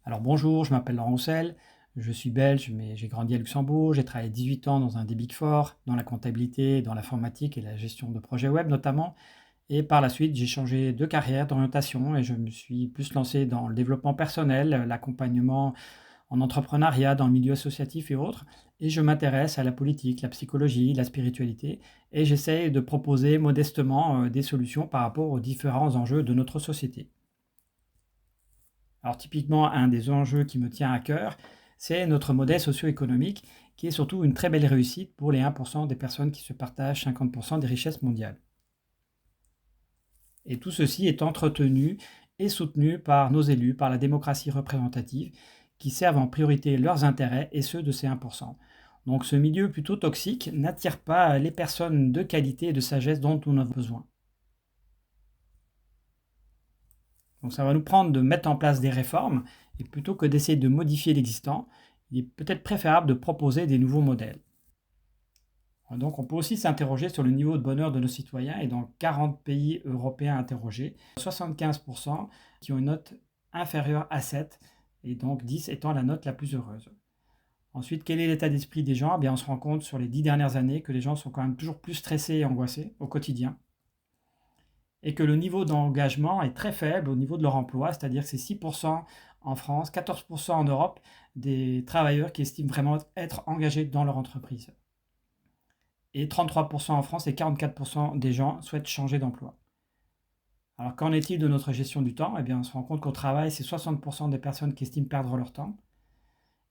Alors bonjour, je m'appelle Laurent Roussel, je suis belge, mais j'ai grandi à Luxembourg, j'ai travaillé 18 ans dans un des Big Four, dans la comptabilité, dans l'informatique et la gestion de projets web notamment. Et par la suite, j'ai changé de carrière, d'orientation et je me suis plus lancé dans le développement personnel, l'accompagnement en entrepreneuriat, dans le milieu associatif et autres. Et je m'intéresse à la politique, la psychologie, la spiritualité et j'essaye de proposer modestement des solutions par rapport aux différents enjeux de notre société. Alors typiquement, un des enjeux qui me tient à cœur, c'est notre modèle socio-économique, qui est surtout une très belle réussite pour les 1% des personnes qui se partagent 50% des richesses mondiales. Et tout ceci est entretenu et soutenu par nos élus, par la démocratie représentative, qui servent en priorité leurs intérêts et ceux de ces 1%. Donc ce milieu plutôt toxique n'attire pas les personnes de qualité et de sagesse dont on a besoin. Donc ça va nous prendre de mettre en place des réformes et plutôt que d'essayer de modifier l'existant, il est peut-être préférable de proposer des nouveaux modèles. Donc on peut aussi s'interroger sur le niveau de bonheur de nos citoyens et dans 40 pays européens interrogés, 75% qui ont une note inférieure à 7 et donc 10 étant la note la plus heureuse. Ensuite, quel est l'état d'esprit des gens? Eh bien, on se rend compte sur les 10 dernières années que les gens sont quand même toujours plus stressés et angoissés au quotidien et que le niveau d'engagement est très faible au niveau de leur emploi, c'est-à-dire que c'est 6% en France, 14% en Europe des travailleurs qui estiment vraiment être engagés dans leur entreprise. Et 33% en France et 44% des gens souhaitent changer d'emploi. Alors qu'en est-il de notre gestion du temps? Eh bien, on se rend compte qu'au travail, c'est 60% des personnes qui estiment perdre leur temps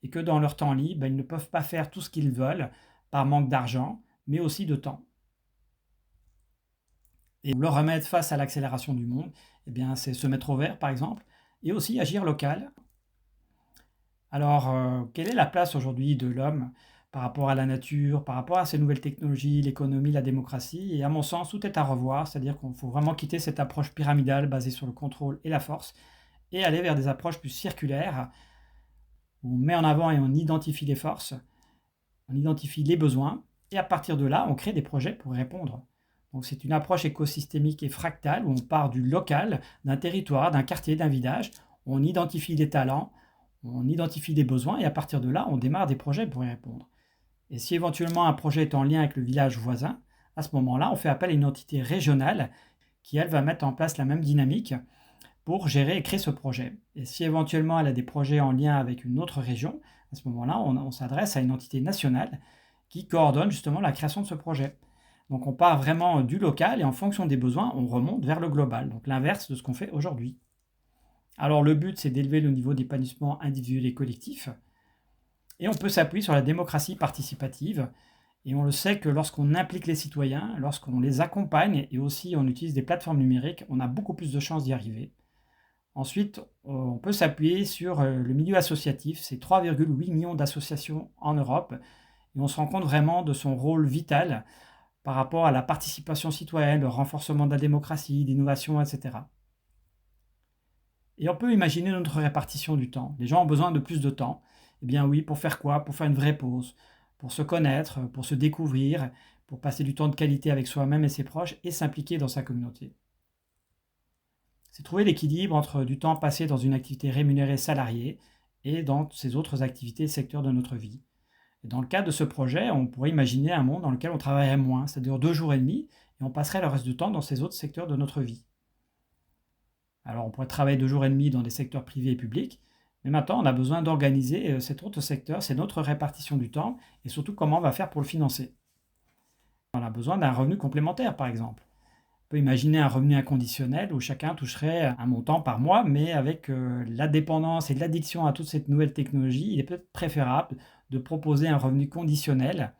et que dans leur temps libre, ils ne peuvent pas faire tout ce qu'ils veulent par manque d'argent, mais aussi de temps. Et le remède face à l'accélération du monde, eh bien, c'est se mettre au vert, par exemple, et aussi agir local. Alors, quelle est la place aujourd'hui de l'homme par rapport à la nature, par rapport à ces nouvelles technologies, l'économie, la démocratie? Et à mon sens, tout est à revoir, c'est-à-dire qu'il faut vraiment quitter cette approche pyramidale basée sur le contrôle et la force et aller vers des approches plus circulaires où on met en avant et on identifie les forces, on identifie les besoins et à partir de là, on crée des projets pour y répondre. Donc c'est une approche écosystémique et fractale où on part du local, d'un territoire, d'un quartier, d'un village, on identifie les talents, on identifie des besoins et à partir de là, on démarre des projets pour y répondre. Et si éventuellement un projet est en lien avec le village voisin, à ce moment-là, on fait appel à une entité régionale qui, elle, va mettre en place la même dynamique pour gérer et créer ce projet. Et si éventuellement elle a des projets en lien avec une autre région, à ce moment-là, on s'adresse à une entité nationale qui coordonne justement la création de ce projet. Donc on part vraiment du local et en fonction des besoins, on remonte vers le global. Donc l'inverse de ce qu'on fait aujourd'hui. Alors le but, c'est d'élever le niveau d'épanouissement individuel et collectif. Et on peut s'appuyer sur la démocratie participative. Et on le sait que lorsqu'on implique les citoyens, lorsqu'on les accompagne et aussi on utilise des plateformes numériques, on a beaucoup plus de chances d'y arriver. Ensuite, on peut s'appuyer sur le milieu associatif. C'est 3,8 millions d'associations en Europe. Et on se rend compte vraiment de son rôle vital par rapport à la participation citoyenne, le renforcement de la démocratie, l'innovation, etc. Et on peut imaginer notre répartition du temps. Les gens ont besoin de plus de temps. Eh bien oui, pour faire quoi? Pour faire une vraie pause, pour se connaître, pour se découvrir, pour passer du temps de qualité avec soi-même et ses proches et s'impliquer dans sa communauté. C'est trouver l'équilibre entre du temps passé dans une activité rémunérée salariée et dans ces autres activités secteurs de notre vie. Et dans le cadre de ce projet, on pourrait imaginer un monde dans lequel on travaillerait moins, c'est-à-dire 2 jours et demi, et on passerait le reste du temps dans ces autres secteurs de notre vie. Alors on pourrait travailler 2 jours et demi dans des secteurs privés et publics, mais maintenant on a besoin d'organiser cet autre secteur, c'est notre répartition du temps, et surtout comment on va faire pour le financer. On a besoin d'un revenu complémentaire par exemple. On peut imaginer un revenu inconditionnel où chacun toucherait un montant par mois, mais avec la dépendance et l'addiction à toute cette nouvelle technologie, il est peut-être préférable de proposer un revenu conditionnel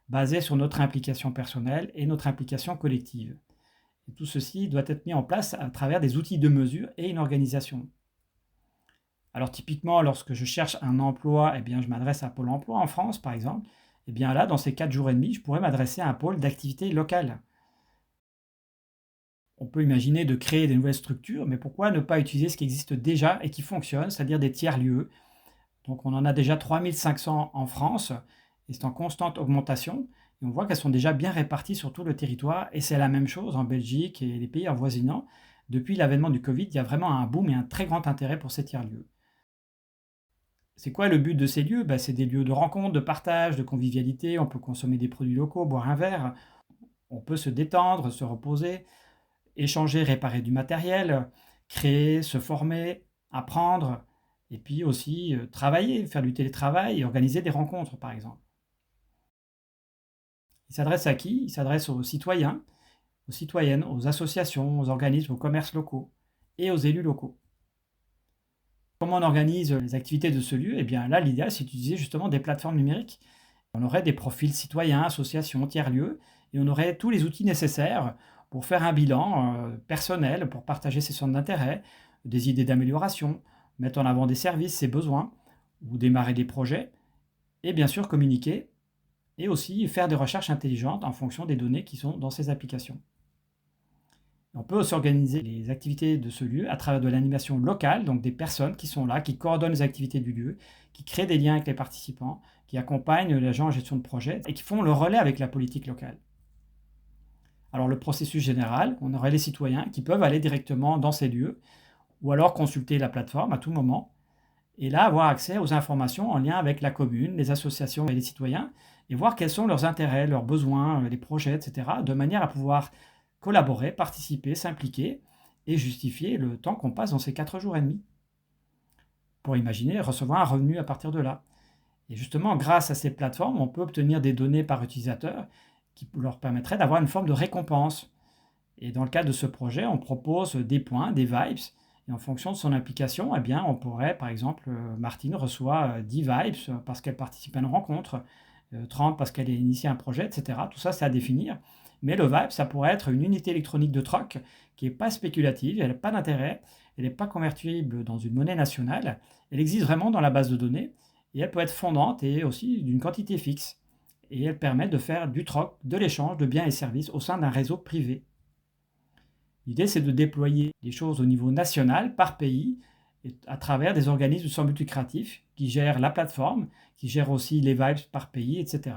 basé sur notre implication personnelle et notre implication collective. Et tout ceci doit être mis en place à travers des outils de mesure et une organisation. Alors typiquement, lorsque je cherche un emploi, eh bien, je m'adresse à Pôle emploi en France, par exemple. Eh bien là, dans ces 4 jours et demi, je pourrais m'adresser à un pôle d'activité locale. On peut imaginer de créer des nouvelles structures, mais pourquoi ne pas utiliser ce qui existe déjà et qui fonctionne, c'est-à-dire des tiers-lieux? Donc on en a déjà 3500 en France et c'est en constante augmentation. Et on voit qu'elles sont déjà bien réparties sur tout le territoire et c'est la même chose en Belgique et les pays avoisinants. Depuis l'avènement du Covid, il y a vraiment un boom et un très grand intérêt pour ces tiers-lieux. C'est quoi le but de ces lieux? C'est des lieux de rencontre, de partage, de convivialité. On peut consommer des produits locaux, boire un verre. On peut se détendre, se reposer, échanger, réparer du matériel, créer, se former, apprendre et puis aussi, travailler, faire du télétravail et organiser des rencontres, par exemple. Il s'adresse à qui? Il s'adresse aux citoyens, aux citoyennes, aux associations, aux organismes, aux commerces locaux et aux élus locaux. Comment on organise les activités de ce lieu? Eh bien là, l'idéal, c'est d'utiliser justement des plateformes numériques. On aurait des profils citoyens, associations, tiers-lieux, et on aurait tous les outils nécessaires pour faire un bilan personnel, pour partager ses centres d'intérêt, des idées d'amélioration, mettre en avant des services, ses besoins, ou démarrer des projets, et bien sûr communiquer, et aussi faire des recherches intelligentes en fonction des données qui sont dans ces applications. On peut aussi organiser les activités de ce lieu à travers de l'animation locale, donc des personnes qui sont là, qui coordonnent les activités du lieu, qui créent des liens avec les participants, qui accompagnent les gens en gestion de projet et qui font le relais avec la politique locale. Alors le processus général, on aurait les citoyens qui peuvent aller directement dans ces lieux ou alors consulter la plateforme à tout moment et là avoir accès aux informations en lien avec la commune, les associations et les citoyens et voir quels sont leurs intérêts, leurs besoins, les projets, etc., de manière à pouvoir collaborer, participer, s'impliquer et justifier le temps qu'on passe dans ces 4 jours et demi pour imaginer recevoir un revenu à partir de là. Et justement, grâce à ces plateformes, on peut obtenir des données par utilisateur qui leur permettraient d'avoir une forme de récompense. Et dans le cadre de ce projet, on propose des points, des vibes, et en fonction de son implication, eh bien, on pourrait, par exemple, Martine reçoit 10 vibes parce qu'elle participe à une rencontre, 30 parce qu'elle a initié un projet, etc. Tout ça, c'est à définir. Mais le vibe, ça pourrait être une unité électronique de troc qui n'est pas spéculative, elle n'a pas d'intérêt, elle n'est pas convertible dans une monnaie nationale, elle existe vraiment dans la base de données et elle peut être fondante et aussi d'une quantité fixe. Et elle permet de faire du troc, de l'échange de biens et services au sein d'un réseau privé. L'idée, c'est de déployer les choses au niveau national, par pays, et à travers des organismes sans but lucratif qui gèrent la plateforme, qui gèrent aussi les vibes par pays, etc.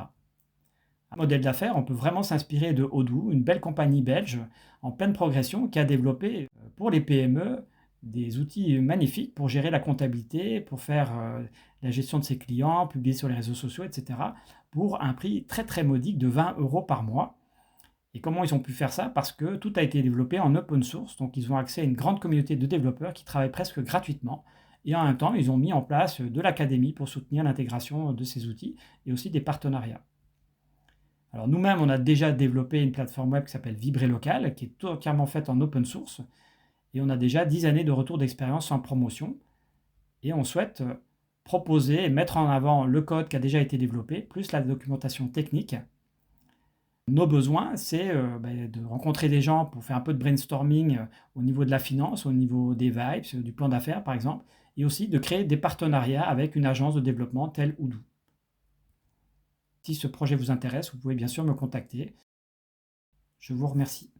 Un modèle d'affaires, on peut vraiment s'inspirer de Odoo, une belle compagnie belge en pleine progression qui a développé pour les PME des outils magnifiques pour gérer la comptabilité, pour faire la gestion de ses clients, publier sur les réseaux sociaux, etc. pour un prix très très modique de 20 € par mois. Et comment ils ont pu faire ça? Parce que tout a été développé en open source, donc ils ont accès à une grande communauté de développeurs qui travaillent presque gratuitement. Et en même temps, ils ont mis en place de l'académie pour soutenir l'intégration de ces outils et aussi des partenariats. Alors nous-mêmes, on a déjà développé une plateforme web qui s'appelle Vibrer Local, qui est entièrement faite en open source. Et on a déjà 10 années de retour d'expérience en promotion. Et on souhaite proposer et mettre en avant le code qui a déjà été développé, plus la documentation technique. Nos besoins, c'est de rencontrer des gens pour faire un peu de brainstorming au niveau de la finance, au niveau des vibes, du plan d'affaires par exemple, et aussi de créer des partenariats avec une agence de développement telle Odoo. Si ce projet vous intéresse, vous pouvez bien sûr me contacter. Je vous remercie.